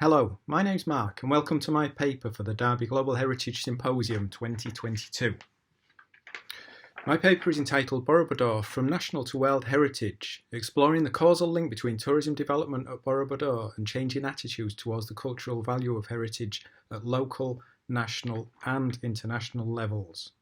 Hello, my name's Mark and welcome to my paper for the Derby Global Heritage Symposium 2022. My paper is entitled Borobudur From National to World Heritage, exploring the causal link between tourism development at Borobudur and changing attitudes towards the cultural value of heritage at local, national and international levels.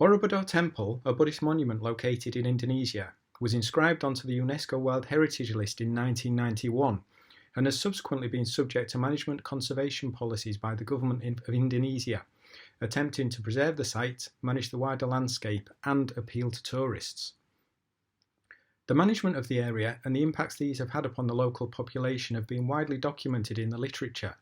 Borobudur Temple, a Buddhist monument located in Indonesia, was inscribed onto the Unesco World Heritage List in 1991 and has subsequently been subject to management conservation policies by the government of Indonesia, attempting to preserve the site, manage the wider landscape and appeal to tourists. The management of the area and the impacts these have had upon the local population have been widely documented in the literature,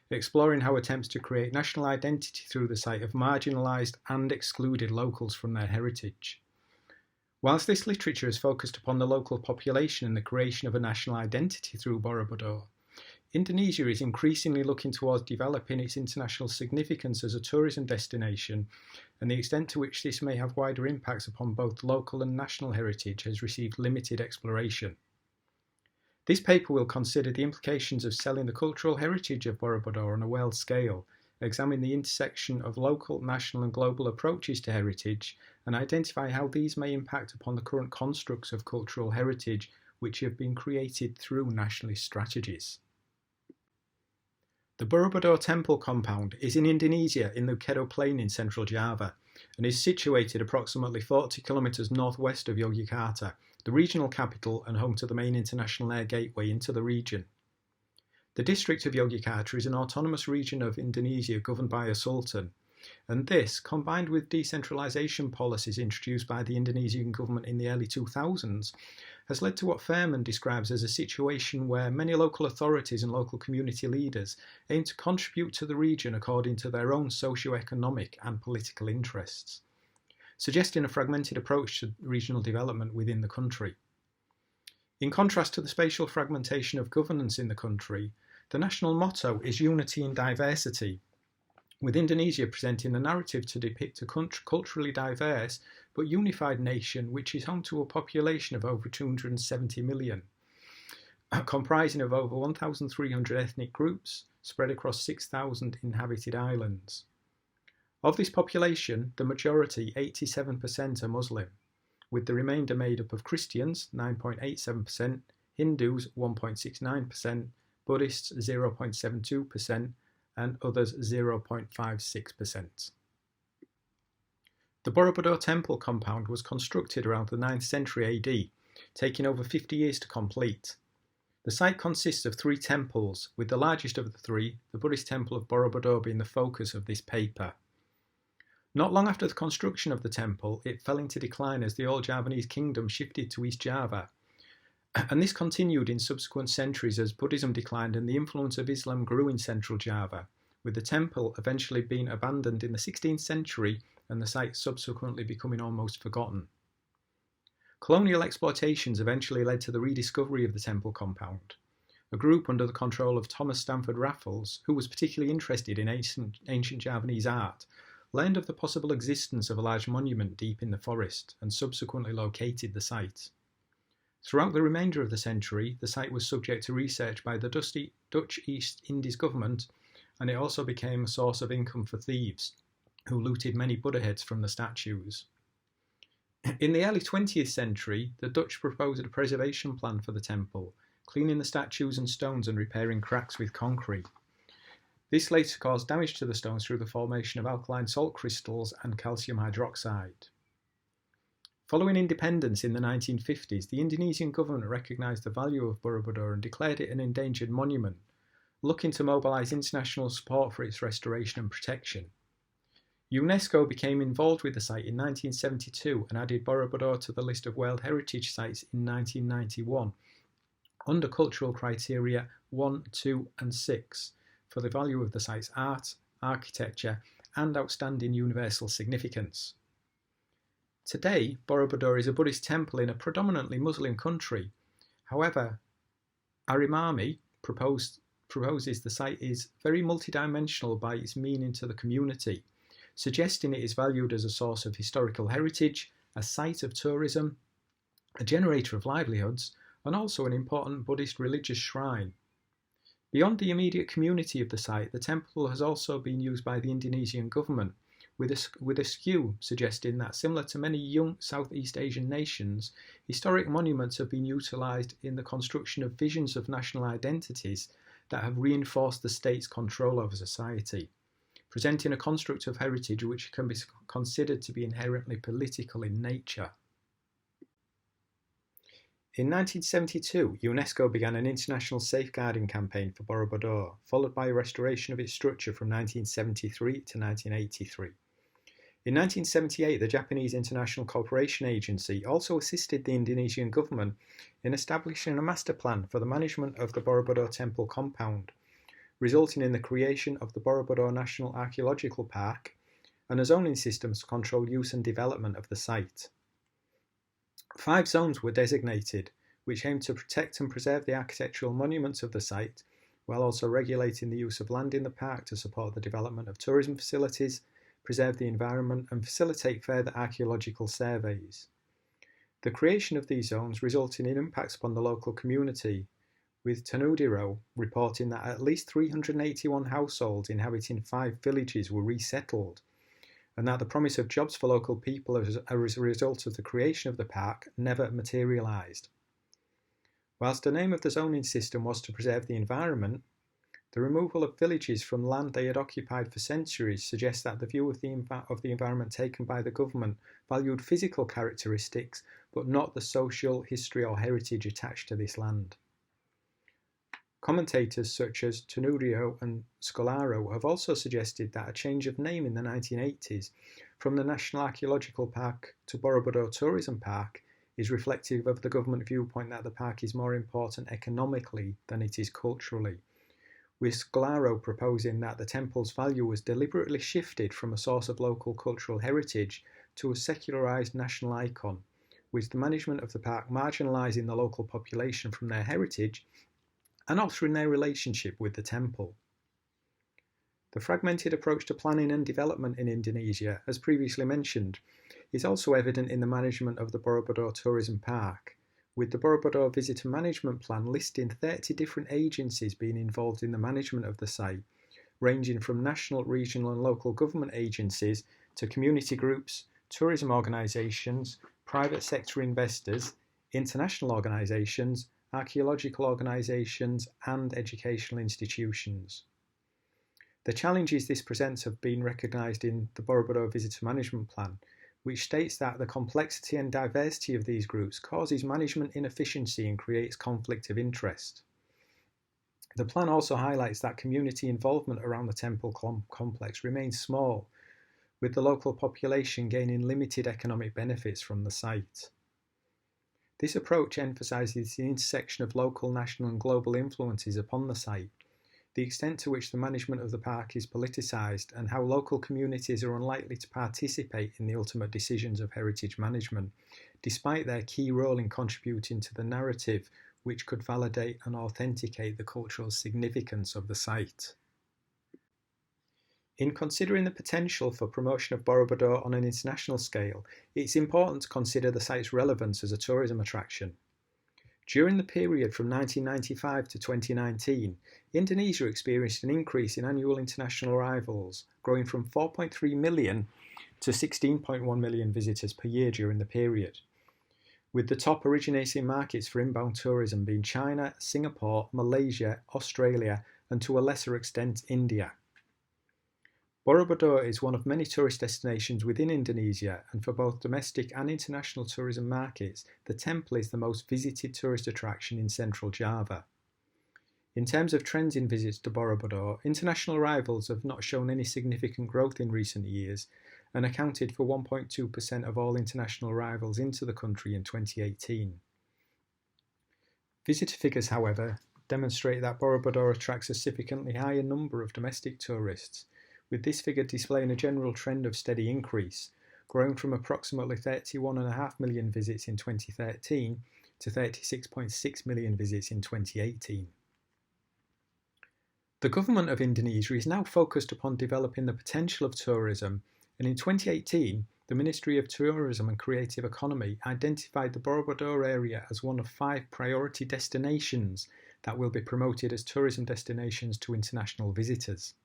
exploring how attempts to create national identity through the site have marginalised and excluded locals from their heritage. Whilst this literature is focused upon the local population and the creation of a national identity through Borobudur, Indonesia is increasingly looking towards developing its international significance as a tourism destination, and the extent to which this may have wider impacts upon both local and national heritage has received limited exploration. This paper will consider the implications of selling the cultural heritage of Borobudur on a world scale, examine the intersection of local, national and global approaches to heritage, and identify how these may impact upon the current constructs of cultural heritage which have been created through nationalist strategies. The Borobudur Temple compound is in Indonesia in the Kedo Plain in central Java and is situated approximately 40 kilometres northwest of Yogyakarta, the regional capital and home to the main international air gateway into the region. The district of Yogyakarta is an autonomous region of Indonesia governed by a sultan, and this, combined with decentralisation policies introduced by the Indonesian government in the early 2000s, has led to what Fairman describes as a situation where many local authorities and local community leaders aim to contribute to the region according to their own socio-economic and political interests, suggesting a fragmented approach to regional development within the country. In contrast to the spatial fragmentation of governance in the country, the national motto is unity in diversity, with Indonesia presenting a narrative to depict a culturally diverse but unified nation which is home to a population of over 270 million, comprising of over 1,300 ethnic groups spread across 6,000 inhabited islands. Of this population, the majority, 87%, are Muslim, with the remainder made up of Christians, 9.87%, Hindus, 1.69%, Buddhists, 0.72%, and others 0.56%. The Borobudur Temple compound was constructed around the 9th century AD, taking over 50 years to complete. The site consists of 3 temples, with the largest of the 3, the Buddhist temple of Borobudur, being the focus of this paper. Not long after the construction of the temple, it fell into decline as the old Javanese kingdom shifted to East Java, and this continued in subsequent centuries as Buddhism declined and the influence of Islam grew in central Java, with the temple eventually being abandoned in the 16th century and the site subsequently becoming almost forgotten. Colonial exploitations eventually led to the rediscovery of the temple compound. A group under the control of Thomas Stamford Raffles, who was particularly interested in ancient Javanese art, learned of the possible existence of a large monument deep in the forest and subsequently located the site. Throughout the remainder of the century, the site was subject to research by the Dutch East Indies government, and it also became a source of income for thieves, who looted many Buddha heads from the statues. In the early 20th century, the Dutch proposed a preservation plan for the temple, cleaning the statues and stones and repairing cracks with concrete. This later caused damage to the stones through the formation of alkaline salt crystals and calcium hydroxide. Following independence in the 1950s, the Indonesian government recognised the value of Borobudur and declared it an endangered monument, looking to mobilise international support for its restoration and protection. UNESCO became involved with the site in 1972 and added Borobudur to the list of World Heritage Sites in 1991, under cultural criteria 1, 2 and 6, for the value of the site's art, architecture and outstanding universal significance. Today, Borobudur is a Buddhist temple in a predominantly Muslim country. However, Arimami proposes the site is very multidimensional by its meaning to the community, suggesting it is valued as a source of historical heritage, a site of tourism, a generator of livelihoods, and also an important Buddhist religious shrine. Beyond the immediate community of the site, the temple has also been used by the Indonesian government, with a skew suggesting that, similar to many young Southeast Asian nations, historic monuments have been utilised in the construction of visions of national identities that have reinforced the state's control over society, presenting a construct of heritage which can be considered to be inherently political in nature. In 1972, Unesco began an international safeguarding campaign for Borobudur, followed by a restoration of its structure from 1973 to 1983. In 1978, the Japanese International Cooperation Agency also assisted the Indonesian government in establishing a master plan for the management of the Borobudur Temple compound, resulting in the creation of the Borobudur National Archaeological Park and a zoning system to control use and development of the site. 5 zones were designated, which aimed to protect and preserve the architectural monuments of the site, while also regulating the use of land in the park to support the development of tourism facilities, preserve the environment, and facilitate further archaeological surveys. The creation of these zones resulted in impacts upon the local community, with Tanudiro reporting that at least 381 households inhabiting 5 villages were resettled, and that the promise of jobs for local people as a result of the creation of the park never materialised. Whilst the name of the zoning system was to preserve the environment, the removal of villages from land they had occupied for centuries suggests that the view of the environment taken by the government valued physical characteristics, but not the social, history or heritage attached to this land. Commentators such as Tenurio and Scolaro have also suggested that a change of name in the 1980s from the National Archaeological Park to Borobudur Tourism Park is reflective of the government viewpoint that the park is more important economically than it is culturally, with Scolaro proposing that the temple's value was deliberately shifted from a source of local cultural heritage to a secularised national icon, with the management of the park marginalising the local population from their heritage and altering their relationship with the temple. The fragmented approach to planning and development in Indonesia, as previously mentioned, is also evident in the management of the Borobudur Tourism Park, with the Borobudur Visitor Management Plan listing 30 different agencies being involved in the management of the site, ranging from national, regional and local government agencies to community groups, tourism organisations, private sector investors, international organisations, archaeological organisations and educational institutions. The challenges this presents have been recognised in the Borobudur Visitor Management Plan, which states that the complexity and diversity of these groups causes management inefficiency and creates conflict of interest. The plan also highlights that community involvement around the temple complex remains small, with the local population gaining limited economic benefits from the site. This approach emphasises the intersection of local, national and global influences upon the site, the extent to which the management of the park is politicised, and how local communities are unlikely to participate in the ultimate decisions of heritage management, despite their key role in contributing to the narrative which could validate and authenticate the cultural significance of the site. In considering the potential for promotion of Borobudur on an international scale, it's important to consider the site's relevance as a tourism attraction. During the period from 1995 to 2019, Indonesia experienced an increase in annual international arrivals, growing from 4.3 million to 16.1 million visitors per year during the period, with the top originating markets for inbound tourism being China, Singapore, Malaysia, Australia, and to a lesser extent India. Borobudur is one of many tourist destinations within Indonesia, and for both domestic and international tourism markets, the temple is the most visited tourist attraction in central Java. In terms of trends in visits to Borobudur, international arrivals have not shown any significant growth in recent years and accounted for 1.2% of all international arrivals into the country in 2018. Visitor figures, however, demonstrate that Borobudur attracts a significantly higher number of domestic tourists, with this figure displaying a general trend of steady increase, growing from approximately 31.5 million visits in 2013 to 36.6 million visits in 2018. The government of Indonesia is now focused upon developing the potential of tourism, and in 2018, the Ministry of Tourism and Creative Economy identified the Borobudur area as one of 5 priority destinations that will be promoted as tourism destinations to international visitors.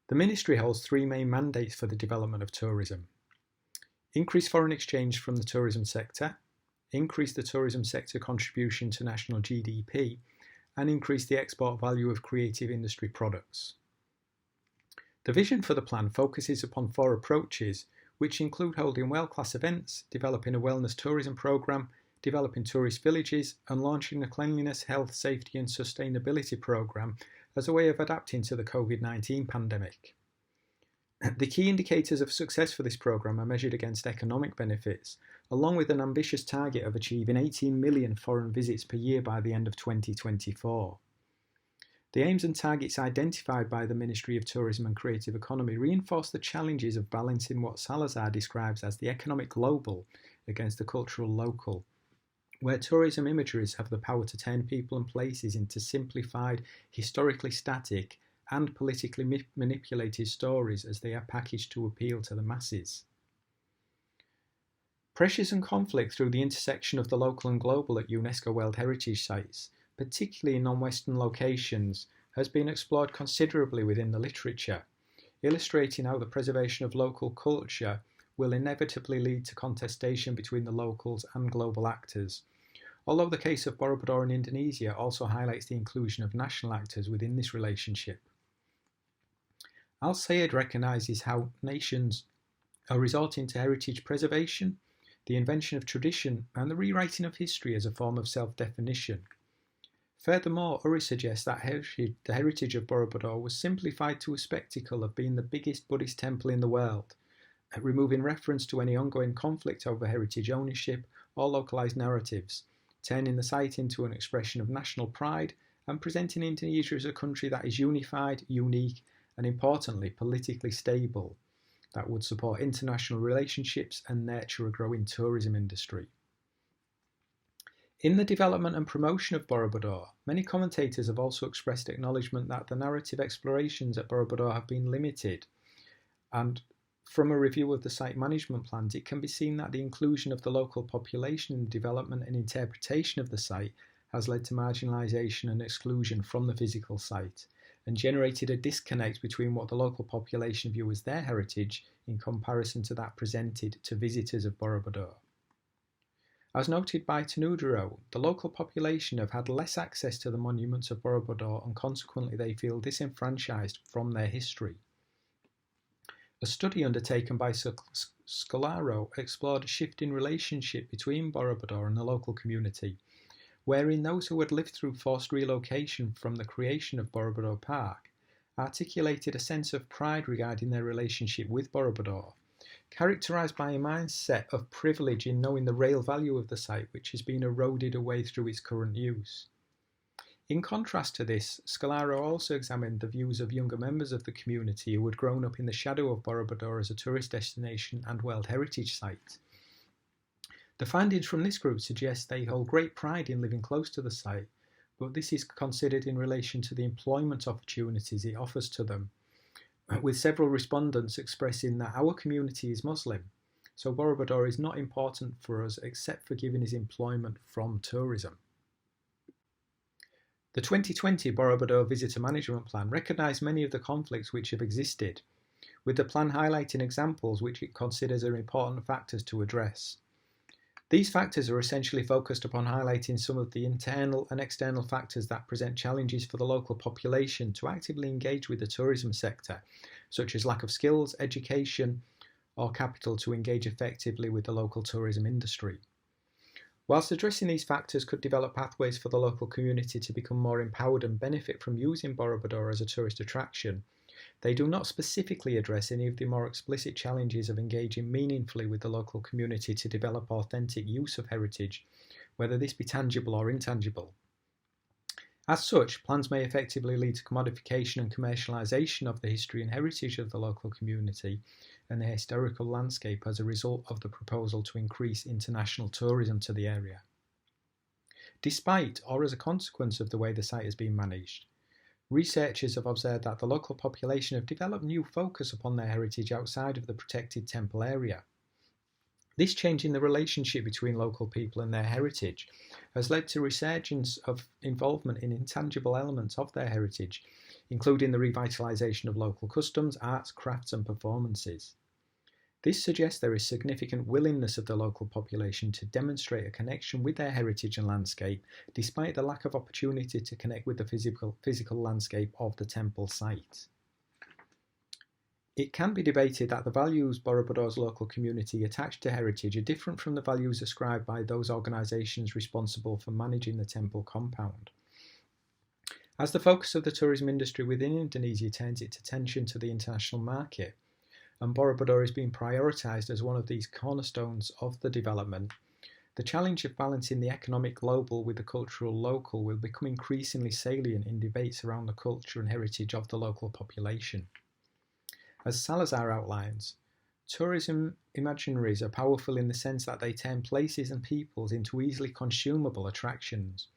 The Ministry holds three main mandates for the development of tourism: increase foreign exchange from the tourism sector, increase the tourism sector contribution to national GDP, and increase the export value of creative industry products. The vision for the plan focuses upon four approaches, which include holding world-class events, developing a wellness tourism programme, developing tourist villages, and launching a cleanliness, health, safety and sustainability programme as a way of adapting to the COVID-19 pandemic. The key indicators of success for this programme are measured against economic benefits, along with an ambitious target of achieving 18 million foreign visits per year by the end of 2024. The aims and targets identified by the Ministry of Tourism and Creative Economy reinforce the challenges of balancing what Salazar describes as the economic global against the cultural local, where tourism imageries have the power to turn people and places into simplified, historically static, and politically manipulated stories as they are packaged to appeal to the masses. Pressures and conflict through the intersection of the local and global at UNESCO World Heritage Sites, particularly in non-Western locations, has been explored considerably within the literature, illustrating how the preservation of local culture will inevitably lead to contestation between the locals and global actors, although the case of Borobudur in Indonesia also highlights the inclusion of national actors within this relationship. Al-Sayed recognises how nations are resorting to heritage preservation, the invention of tradition, and the rewriting of history as a form of self-definition. Furthermore, Uri suggests that the heritage of Borobudur was simplified to a spectacle of being the biggest Buddhist temple in the world, removing reference to any ongoing conflict over heritage ownership or localised narratives, turning the site into an expression of national pride and presenting Indonesia as a country that is unified, unique, and importantly, politically stable, that would support international relationships and nurture a growing tourism industry. In the development and promotion of Borobudur, many commentators have also expressed acknowledgement that the narrative explorations at Borobudur have been limited, and from a review of the site management plans, it can be seen that the inclusion of the local population in the development and interpretation of the site has led to marginalisation and exclusion from the physical site, and generated a disconnect between what the local population view as their heritage in comparison to that presented to visitors of Borobudur. As noted by Tanudero, the local population have had less access to the monuments of Borobudur and consequently they feel disenfranchised from their history. A study undertaken by Scolaro explored a shift in relationship between Borobudur and the local community, wherein those who had lived through forced relocation from the creation of Borobudur Park articulated a sense of pride regarding their relationship with Borobudur, characterised by a mindset of privilege in knowing the real value of the site which has been eroded away through its current use. In contrast to this, Scolaro also examined the views of younger members of the community who had grown up in the shadow of Borobudur as a tourist destination and World Heritage Site. The findings from this group suggest they hold great pride in living close to the site, but this is considered in relation to the employment opportunities it offers to them, with several respondents expressing that our community is Muslim, so Borobudur is not important for us except for giving us employment from tourism. The 2020 Borobudur Visitor Management Plan recognised many of the conflicts which have existed, with the plan highlighting examples which it considers are important factors to address. These factors are essentially focused upon highlighting some of the internal and external factors that present challenges for the local population to actively engage with the tourism sector, such as lack of skills, education, or capital to engage effectively with the local tourism industry. Whilst addressing these factors could develop pathways for the local community to become more empowered and benefit from using Borobudur as a tourist attraction, they do not specifically address any of the more explicit challenges of engaging meaningfully with the local community to develop authentic use of heritage, whether this be tangible or intangible. As such, plans may effectively lead to commodification and commercialisation of the history and heritage of the local community and the historical landscape as a result of the proposal to increase international tourism to the area. Despite, or as a consequence of the way the site has been managed, researchers have observed that the local population have developed new focus upon their heritage outside of the protected temple area. This change in the relationship between local people and their heritage has led to a resurgence of involvement in intangible elements of their heritage, including the revitalisation of local customs, arts, crafts and performances. This suggests there is significant willingness of the local population to demonstrate a connection with their heritage and landscape, despite the lack of opportunity to connect with the physical landscape of the temple site. It can be debated that the values Borobudur's local community attach to heritage are different from the values ascribed by those organisations responsible for managing the temple compound. As the focus of the tourism industry within Indonesia turns its attention to the international market, and Borobudur is being prioritised as one of these cornerstones of the development, the challenge of balancing the economic global with the cultural local will become increasingly salient in debates around the culture and heritage of the local population. As Salazar outlines, tourism imaginaries are powerful in the sense that they turn places and peoples into easily consumable attractions,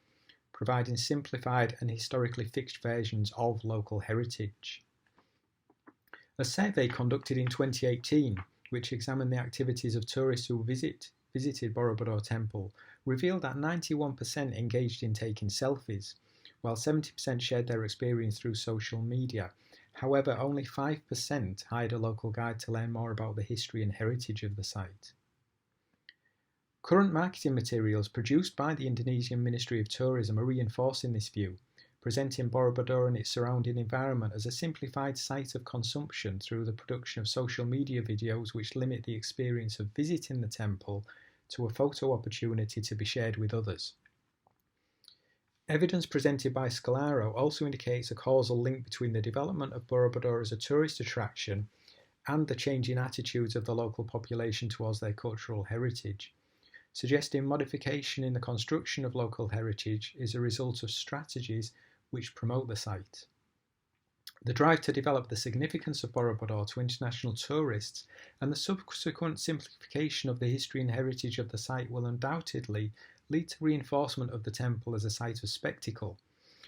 providing simplified and historically fixed versions of local heritage. A survey conducted in 2018, which examined the activities of tourists who visited Borobudur Temple, revealed that 91% engaged in taking selfies, while 70% shared their experience through social media. However, only 5% hired a local guide to learn more about the history and heritage of the site. Current marketing materials produced by the Indonesian Ministry of Tourism are reinforcing this view, presenting Borobudur and its surrounding environment as a simplified site of consumption through the production of social media videos which limit the experience of visiting the temple to a photo opportunity to be shared with others. Evidence presented by Scalaro also indicates a causal link between the development of Borobudur as a tourist attraction and the changing attitudes of the local population towards their cultural heritage, suggesting modification in the construction of local heritage is a result of strategies which promote the site. The drive to develop the significance of Borobudur to international tourists and the subsequent simplification of the history and heritage of the site will undoubtedly lead to reinforcement of the temple as a site of spectacle,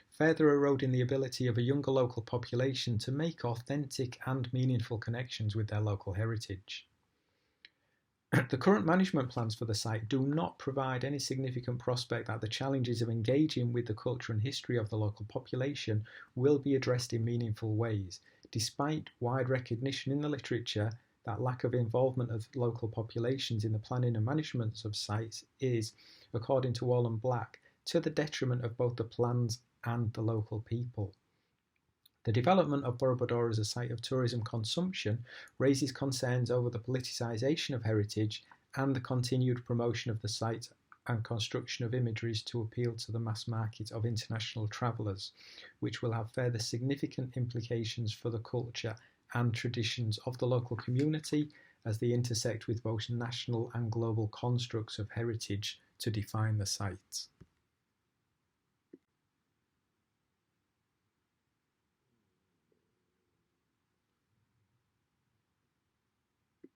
further eroding the ability of a younger local population to make authentic and meaningful connections with their local heritage. The current management plans for the site do not provide any significant prospect that the challenges of engaging with the culture and history of the local population will be addressed in meaningful ways, despite wide recognition in the literature that lack of involvement of local populations in the planning and management of sites is, according to Wallen Black, to the detriment of both the plans and the local people. The development of Borobudur as a site of tourism consumption raises concerns over the politicisation of heritage and the continued promotion of the site and construction of imageries to appeal to the mass market of international travellers, which will have further significant implications for the culture and traditions of the local community as they intersect with both national and global constructs of heritage to define the site.